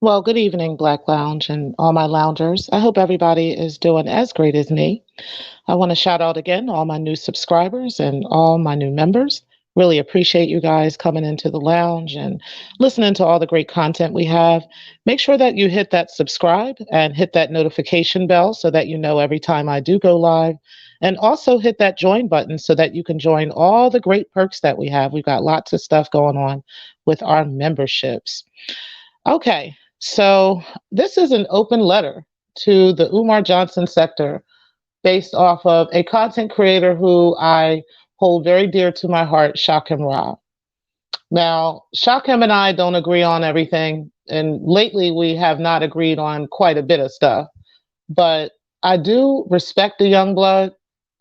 Well, good evening, Black Lounge and all my loungers. I hope everybody is doing as great as me. I want to shout out again all my new subscribers and all my new members. Really appreciate you guys coming into the lounge and listening to all the great content we have. Make sure that you hit that subscribe and hit that notification bell so that you know every time I do go live. And also hit that join button so that you can join all the great perks that we have. We've got lots of stuff going on with our memberships. Okay, so this is an open letter to the Umar Johnson sector based off of a content creator who I hold very dear to my heart, Shakim Ra. Now, Shakim and I don't agree on everything, and lately we have not agreed on quite a bit of stuff, but I do respect the young blood.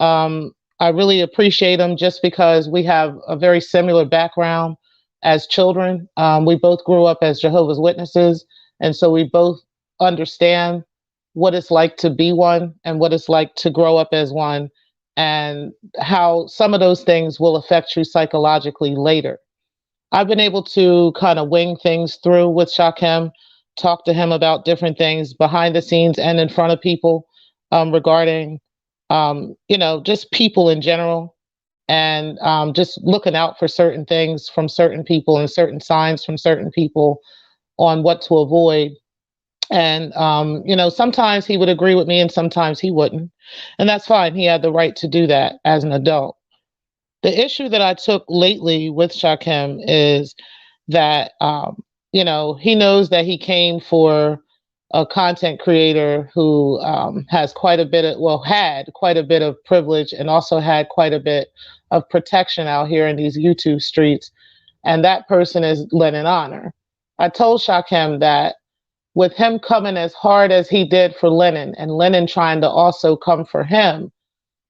I really appreciate him just because we have a very similar background as children. We both grew up as Jehovah's Witnesses, and so we both understand what it's like to be one and what it's like to grow up as one, and how some of those things will affect you psychologically later. I've been able to kind of wing things through with Shakim, talk to him about different things behind the scenes and in front of people regarding, just people in general, and just looking out for certain things from certain people and certain signs from certain people on what to avoid. And, sometimes he would agree with me and sometimes he wouldn't. And that's fine. He had the right to do that as an adult. The issue that I took lately with Shakim is that, he knows that he came for a content creator who has quite a bit of, well, had quite a bit of privilege and also had quite a bit of protection out here in these YouTube streets. And that person is Lennon Honor. I told Shakim that with him coming as hard as he did for Lennon and Lennon trying to also come for him,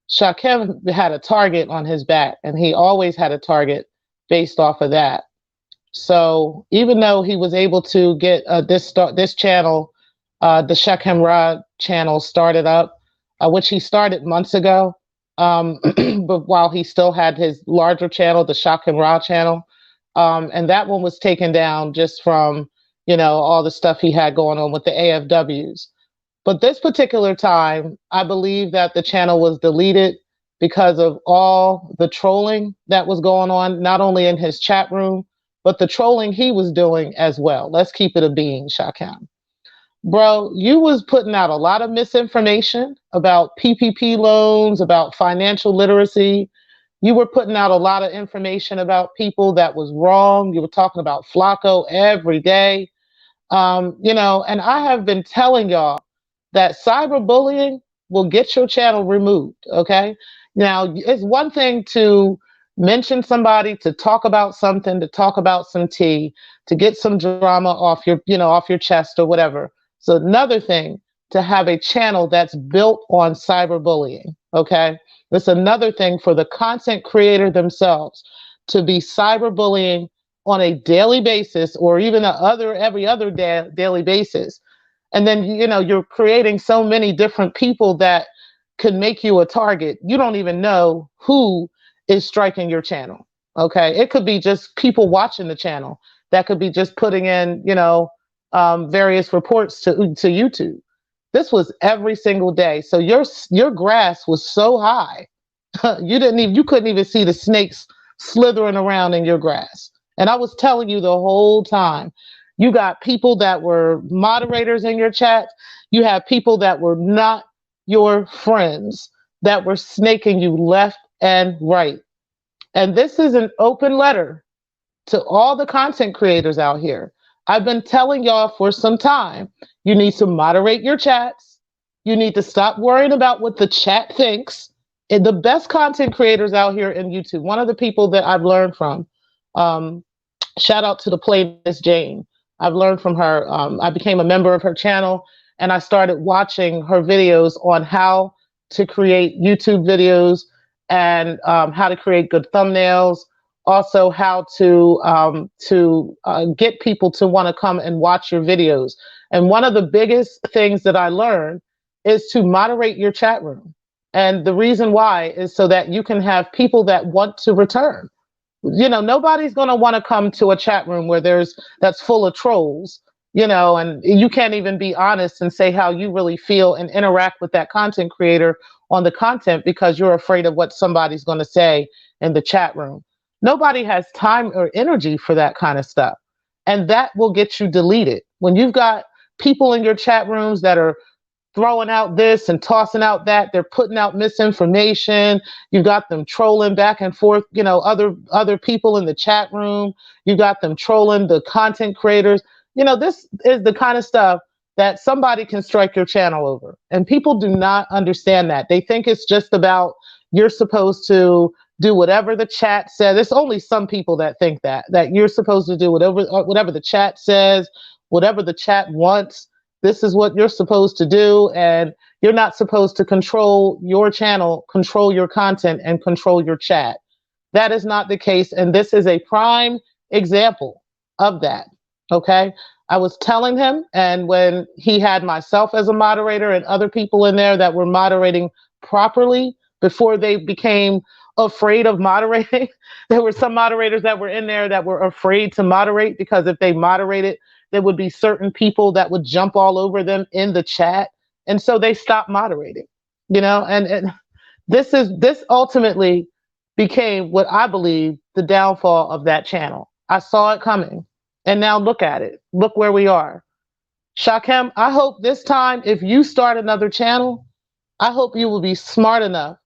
Shakim had a target on his back, and he always had a target based off of that. So even though he was able to get this channel, the Shakim Ra channel, started up, which he started months ago, but while he still had his larger channel, the Shakim Ra channel, and that one was taken down just from all the stuff he had going on with the AFWs. But this particular time, I believe that the channel was deleted because of all the trolling that was going on, not only in his chat room, but the trolling he was doing as well. Let's keep it a bean, Shakim. Bro, you was putting out a lot of misinformation about PPP loans, about financial literacy. You were putting out a lot of information about people that was wrong. You were talking about Flacco every day. And I have been telling y'all that cyberbullying will get your channel removed. Okay. Now, it's one thing to mention somebody, to talk about something, to talk about some tea, to get some drama off your chest or whatever. So another thing to have a channel that's built on cyberbullying. Okay. It's another thing for the content creator themselves to be cyberbullying on a daily basis, or even every other daily basis. And then, you're creating so many different people that could make you a target. You don't even know who is striking your channel. Okay. It could be just people watching the channel that could be just putting in, various reports to YouTube. This was every single day. So your grass was so high, you couldn't even see the snakes slithering around in your grass. And I was telling you the whole time, you got people that were moderators in your chat. You have people that were not your friends that were snaking you left and right. And this is an open letter to all the content creators out here. I've been telling y'all for some time, you need to moderate your chats. You need to stop worrying about what the chat thinks. And the best content creators out here in YouTube, one of the people that I've learned from, shout out to the playlist Jane. I've learned from her. I became a member of her channel, and I started watching her videos on how to create YouTube videos and how to create good thumbnails. Also, how to get people to want to come and watch your videos. And one of the biggest things that I learned is to moderate your chat room. And the reason why is so that you can have people that want to return. Nobody's going to want to come to a chat room where that's full of trolls and you can't even be honest and say how you really feel and interact with that content creator on the content because you're afraid of what somebody's going to say in the chat room. Nobody has time or energy for that kind of stuff. And that will get you deleted. When you've got people in your chat rooms that are throwing out this and tossing out that, they're putting out misinformation. You've got them trolling back and forth, other people in the chat room. You got them trolling the content creators. This is the kind of stuff that somebody can strike your channel over. And people do not understand that. They think it's just about you're supposed to do whatever the chat says. There's only some people that think that you're supposed to do whatever the chat says, whatever the chat wants. This is what you're supposed to do, and you're not supposed to control your channel, control your content, and control your chat. That is not the case, and this is a prime example of that, okay? I was telling him, and when he had myself as a moderator and other people in there that were moderating properly before they became afraid of moderating, there were some moderators that were in there that were afraid to moderate because if they moderated, there would be certain people that would jump all over them in the chat. And so they stopped moderating, and this ultimately became what I believe the downfall of that channel. I saw it coming. And now look at it. Look where we are. Shakim, I hope this time, if you start another channel, I hope you will be smart enough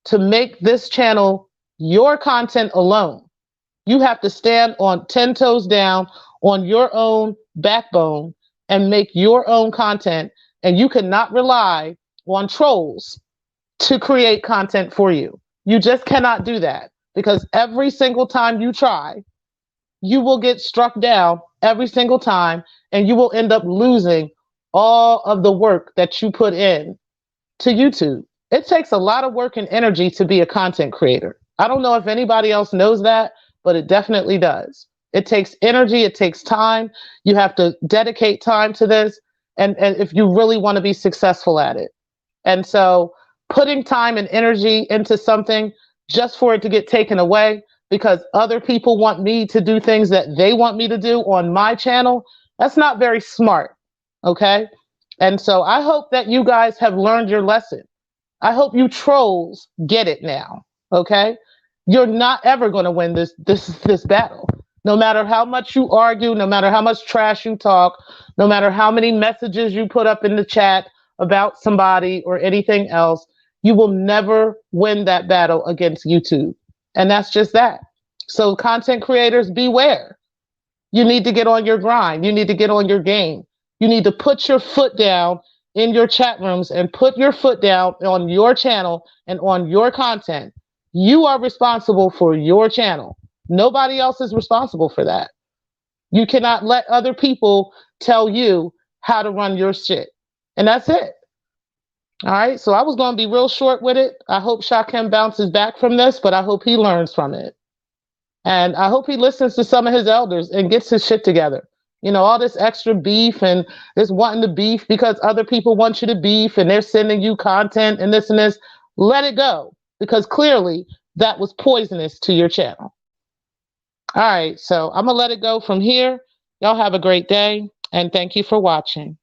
to make this channel your content alone. You have to stand on 10 toes down on your own backbone and make your own content. And you cannot rely on trolls to create content for you. You just cannot do that because every single time you try, you will get struck down every single time and you will end up losing all of the work that you put in to YouTube. It takes a lot of work and energy to be a content creator. I don't know if anybody else knows that, but it definitely does. It takes energy, it takes time. You have to dedicate time to this, and if you really want to be successful at it. And so putting time and energy into something just for it to get taken away because other people want me to do things that they want me to do on my channel, that's not very smart, okay? And so I hope that you guys have learned your lesson. I hope you trolls get it now, okay? You're not ever going to win this battle. No matter how much you argue, no matter how much trash you talk, no matter how many messages you put up in the chat about somebody or anything else, you will never win that battle against YouTube. And that's just that. So content creators, beware. You need to get on your grind. You need to get on your game. You need to put your foot down in your chat rooms and put your foot down on your channel and on your content. You are responsible for your channel. Nobody else is responsible for that. You cannot let other people tell you how to run your shit. And that's it. All right. So I was going to be real short with it. I hope Shakim bounces back from this, but I hope he learns from it. And I hope he listens to some of his elders and gets his shit together. All this extra beef and this wanting to beef because other people want you to beef and they're sending you content and this and this. Let it go because clearly that was poisonous to your channel. All right. So I'm going to let it go from here. Y'all have a great day and thank you for watching.